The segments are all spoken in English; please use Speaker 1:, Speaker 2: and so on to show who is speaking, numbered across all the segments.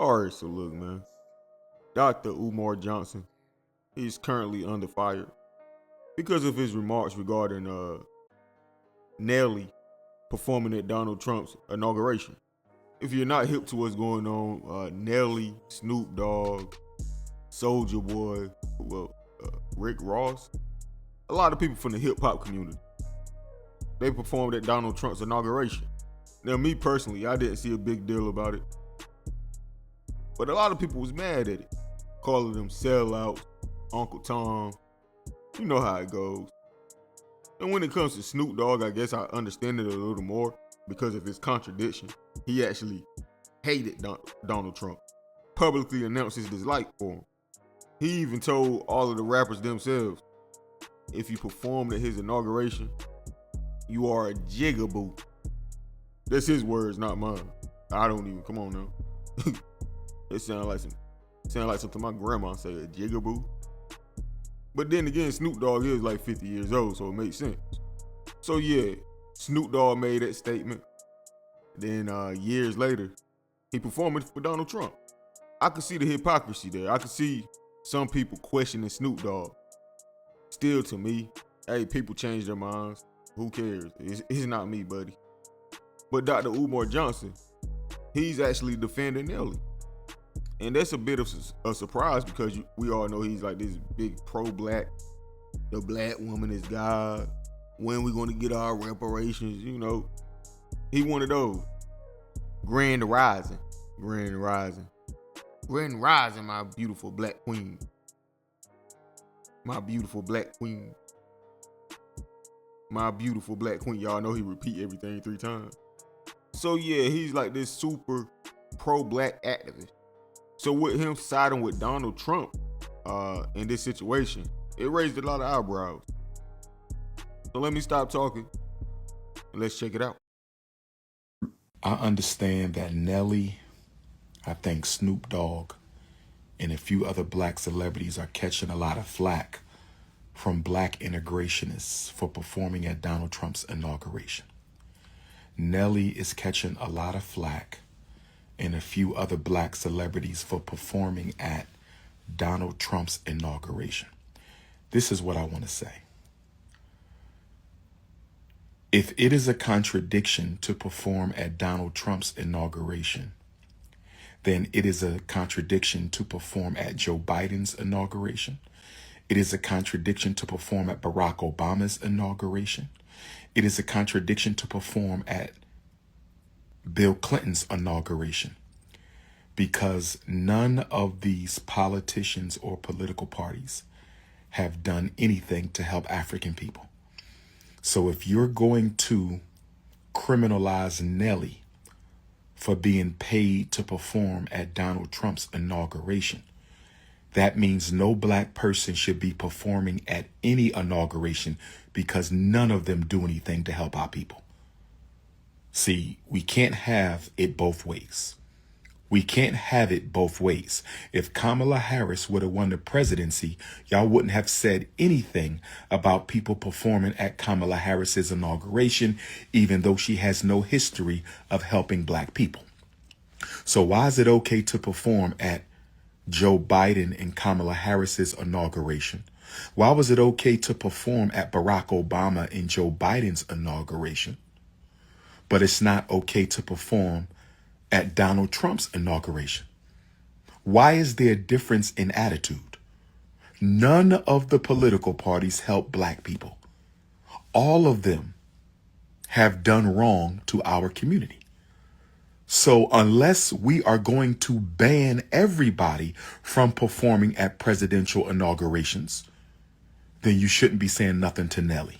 Speaker 1: All right, so look, man. Dr. Umar Johnson, he's currently under fire because of his remarks regarding Nelly performing at Donald Trump's inauguration. If you're not hip to what's going on, Nelly, Snoop Dogg, Soldier Boy, Rick Ross, a lot of people from the hip hop community, they performed at Donald Trump's inauguration. Now, me personally, I didn't see a big deal about it, but a lot of people was mad at it, calling them sellouts, Uncle Tom. You know how it goes. And when it comes to Snoop Dogg, I guess I understand it a little more because of his contradiction. He actually hated Donald Trump, publicly announced his dislike for him. He even told all of the rappers themselves, if you performed at his inauguration, you are a jigaboo. That's his words, not mine. I don't even, come on now. It sound like something my grandma said, a jigaboo. But then again, Snoop Dogg is like 50 years old, so it makes sense. So yeah, Snoop Dogg made that statement. Then years later, he performed for Donald Trump. I could see the hypocrisy there. I could see some people questioning Snoop Dogg. Still, to me, hey, people change their minds. Who cares? It's not me, buddy. But Dr. Umar Johnson, he's actually defending Nelly. And that's a bit of a surprise because we all know he's like this big pro-black. The black woman is God. When we going to get our reparations, you know. He one of those. Grand Rising, my beautiful black queen. My beautiful black queen. My beautiful black queen. Y'all know he repeat everything 3 times. So yeah, he's like this super pro-black activist. So with him siding with Donald Trump in this situation, it raised a lot of eyebrows. So let me stop talking and let's check it out.
Speaker 2: I understand that Nelly, I think Snoop Dogg, and a few other black celebrities are catching a lot of flack from black integrationists for performing at Donald Trump's inauguration. Nelly is catching a lot of flack and a few other black celebrities for performing at Donald Trump's inauguration. This is what I want to say. If it is a contradiction to perform at Donald Trump's inauguration, then it is a contradiction to perform at Joe Biden's inauguration. It is a contradiction to perform at Barack Obama's inauguration. It is a contradiction to perform at Bill Clinton's inauguration, because none of these politicians or political parties have done anything to help African people. So if you're going to criminalize Nelly for being paid to perform at Donald Trump's inauguration, that means no black person should be performing at any inauguration because none of them do anything to help our people. See, we can't have it both ways. We can't have it both ways. If Kamala Harris would have won the presidency, y'all wouldn't have said anything about people performing at Kamala Harris's inauguration, even though she has no history of helping black people. So why is it okay to perform at Joe Biden and Kamala Harris's inauguration? Why was it okay to perform at Barack Obama and Joe Biden's inauguration, but it's not okay to perform at Donald Trump's inauguration? Why is there a difference in attitude? None of the political parties help black people. All of them have done wrong to our community. So unless we are going to ban everybody from performing at presidential inaugurations, then you shouldn't be saying nothing to Nelly.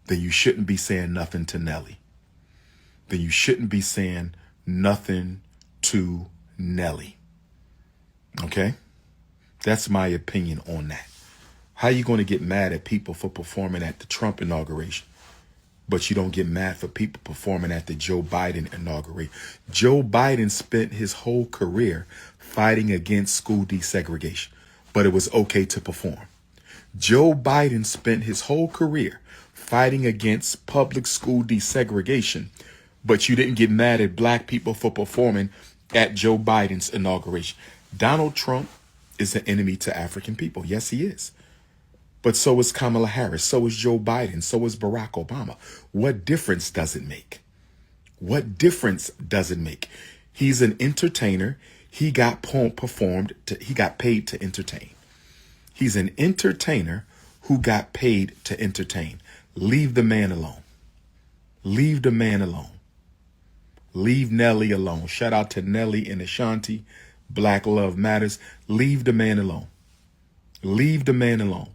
Speaker 2: Then you shouldn't be saying nothing to Nelly. Then you shouldn't be saying nothing to Nelly. Okay? That's my opinion on that. How you going to get mad at people for performing at the Trump inauguration, but you don't get mad for people performing at the Joe Biden inauguration? Joe Biden spent his whole career fighting against school desegregation, but it was okay to perform. Joe Biden spent his whole career fighting against public school desegregation, but you didn't get mad at black people for performing at Joe Biden's inauguration. Donald Trump is an enemy to African people. Yes, he is. But so is Kamala Harris. So is Joe Biden. So is Barack Obama. What difference does it make? What difference does it make? He's an entertainer. He got he got paid to entertain. He's an entertainer who got paid to entertain. Leave the man alone. Leave the man alone. Leave Nelly alone. Shout out to Nelly and Ashanti. Black Love Matters. Leave the man alone. Leave the man alone.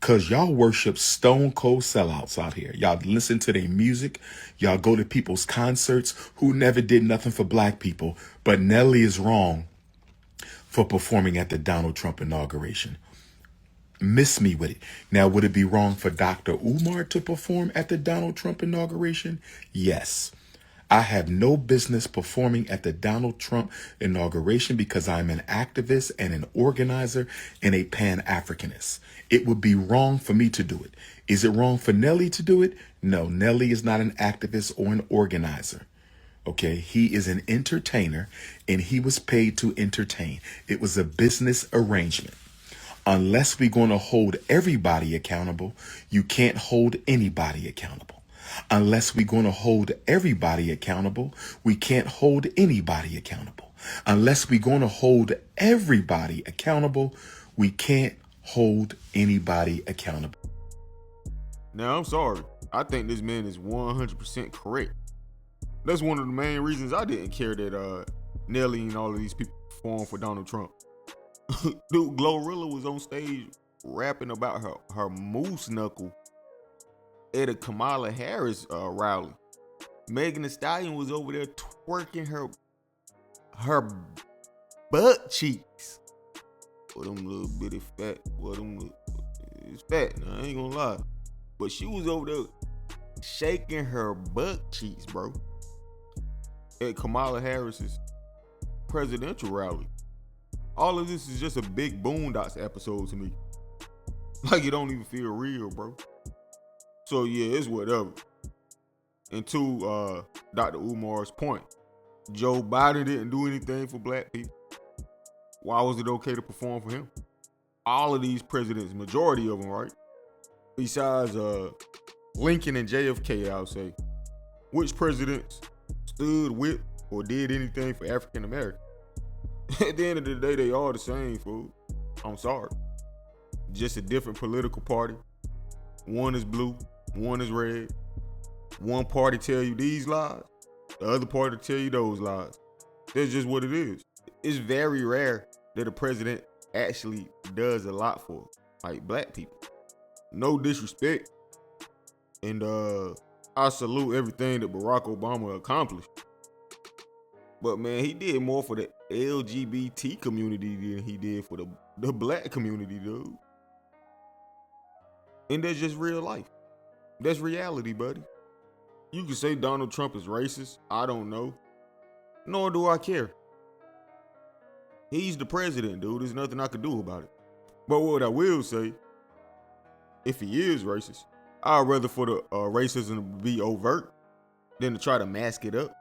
Speaker 2: Because y'all worship stone cold sellouts out here. Y'all listen to their music. Y'all go to people's concerts who never did nothing for black people. But Nelly is wrong for performing at the Donald Trump inauguration. Miss me with it. Now, would it be wrong for Dr. Umar to perform at the Donald Trump inauguration? Yes. I have no business performing at the Donald Trump inauguration because I'm an activist and an organizer and a Pan-Africanist. It would be wrong for me to do it. Is it wrong for Nelly to do it? No, Nelly is not an activist or an organizer. Okay, he is an entertainer and he was paid to entertain. It was a business arrangement. Unless we're going to hold everybody accountable, you can't hold anybody accountable. Unless we're going to hold everybody accountable, we can't hold anybody accountable. Unless we're going to hold everybody accountable, we can't hold anybody accountable.
Speaker 1: Now, I'm sorry. I think this man is 100% correct. That's one of the main reasons I didn't care that Nelly and all of these people performed for Donald Trump. Dude, Glorilla was on stage rapping about her moose knuckle at a Kamala Harris rally. Megan Thee Stallion was over there twerking her butt cheeks. For them little bitty fat, it's fat, now, I ain't gonna lie. But she was over there shaking her butt cheeks, bro, at Kamala Harris's presidential rally. All of this is just a big Boondocks episode to me. Like, it don't even feel real, bro. So yeah, it's whatever. And to Dr. Umar's point, Joe Biden didn't do anything for black people. Why was it okay to perform for him? All of these presidents, majority of them, right? Besides Lincoln and JFK, I would say. Which presidents stood with or did anything for African Americans? At the end of the day, they all the same, fool. I'm sorry. Just a different political party. One is blue, one is red. One party tell you these lies, the other party tell you those lies. That's just what it is. It's very rare that a president actually does a lot for, like, black people. No disrespect. And I salute everything that Barack Obama accomplished. But man, he did more for the LGBT community than he did for the black community, dude. And that's just real life. That's reality, buddy. You can say Donald Trump is racist. I don't know. Nor do I care. He's the president, dude. There's nothing I can do about it. But what I will say, if he is racist, I'd rather for the racism to be overt than to try to mask it up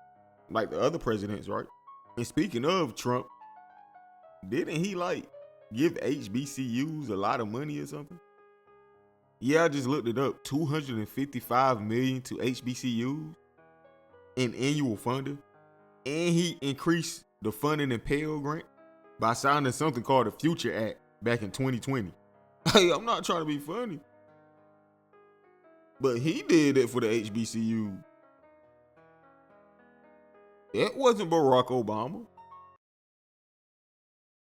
Speaker 1: like the other presidents, right? And speaking of Trump, didn't he like give HBCUs a lot of money or something? Yeah, I just looked it up. $255 million to HBCUs in annual funding. And he increased the funding and Pell Grant by signing something called the Future Act back in 2020. Hey, I'm not trying to be funny, but he did it for the HBCU. It wasn't Barack Obama.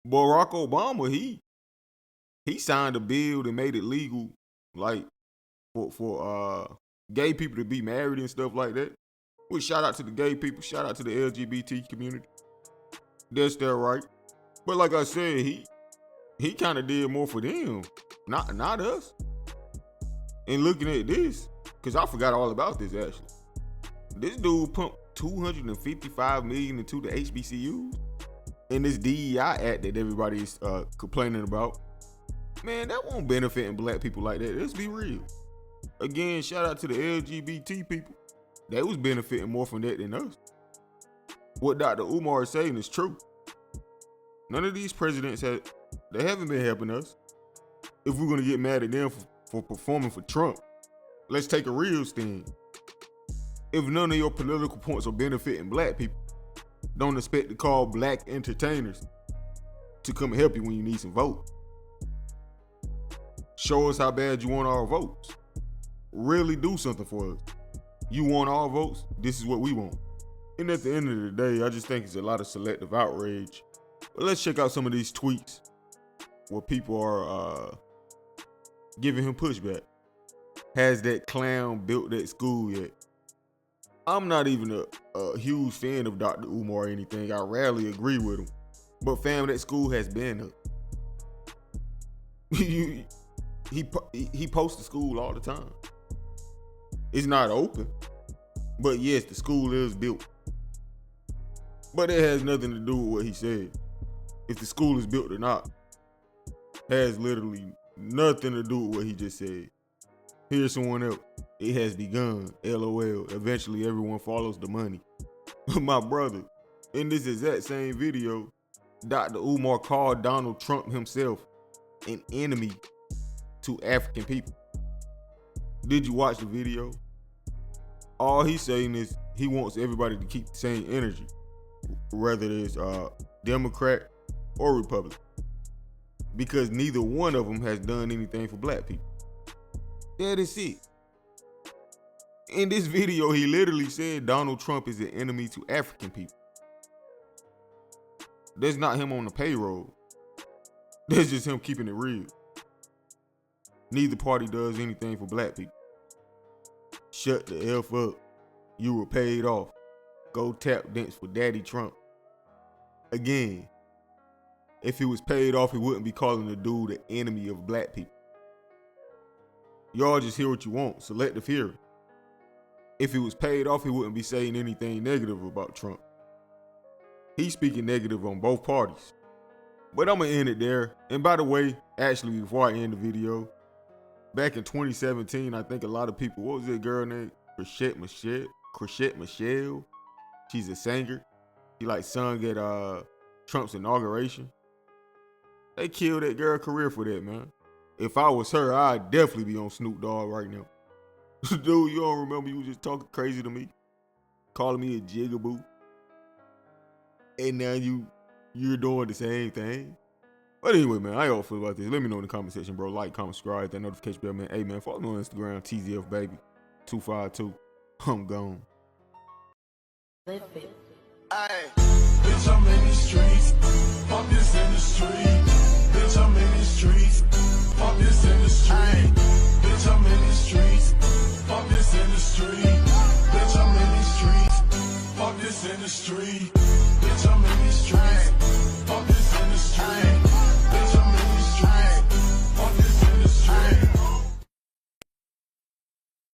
Speaker 1: Barack Obama, he signed a bill that made it legal, like, for gay people to be married and stuff like that. Well, shout out to the gay people, shout out to the LGBT community. That's their right. But like I said, he kind of did more for them, not us. And looking at this, because I forgot all about this actually. This dude pumped $255 million into the HBCUs. And this DEI act that everybody's complaining about, man, that won't benefit black people like that. Let's be real. Again, shout out to the LGBT people. They was benefiting more from that than us. what Dr. Umar is saying is true. None of these presidents they haven't been helping us. If we're gonna get mad at them for performing for Trump, let's take a real stand. If none of your political points are benefiting black people, don't expect to call black entertainers to come help you when you need some votes. Show us how bad you want our votes. Really do something for us. You want our votes? This is what we want. And at the end of the day, I just think it's a lot of selective outrage. But let's check out some of these tweets where people are giving him pushback. Has that clown built that school yet? I'm not even a huge fan of Dr. Umar or anything. I rarely agree with him. But fam, that school has been up. He posts the school all the time. It's not open. But yes, the school is built. But it has nothing to do with what he said. If the school is built or not, has literally nothing to do with what he just said. Here's someone else. It has begun. LOL. Eventually everyone follows the money. My brother, in this exact same video, Dr. Umar called Donald Trump himself an enemy to African people. Did you watch the video? All he's saying is he wants everybody to keep the same energy, whether it's Democrat or Republican, because neither one of them has done anything for black people. That is it. In this video, he literally said Donald Trump is an enemy to African people. That's not him on the payroll. That's just him keeping it real. Neither party does anything for black people. Shut the F up. You were paid off. Go tap dance for Daddy Trump. Again, if he was paid off, he wouldn't be calling the dude the enemy of black people. Y'all just hear what you want. Selective hearing. If he was paid off, he wouldn't be saying anything negative about Trump. He's speaking negative on both parties. But I'm going to end it there. And by the way, actually, before I end the video, back in 2017, I think a lot of people, what was that girl named? Chrisette Michelle. She's a singer. She sung at Trump's inauguration. They killed that girl's career for that, man. If I was her, I'd definitely be on Snoop Dogg right now. Dude, you don't remember you was just talking crazy to me? Calling me a jigaboo? And now you're doing the same thing? But anyway, man, how y'all feel about this? Let me know in the comment section, bro. Like, comment, subscribe, hit that notification bell, man. Hey, man, follow me on Instagram, TZFBaby252. I'm gone.
Speaker 3: Live it.
Speaker 4: Aye. Bitch, I'm in the streets. Fuck this industry. Bitch, I'm in the streets. Fuck this industry. Bitch, I'm in the streets. Fuck this industry. Bitch, I'm in the streets. Fuck this industry. Bitch, I'm in the streets.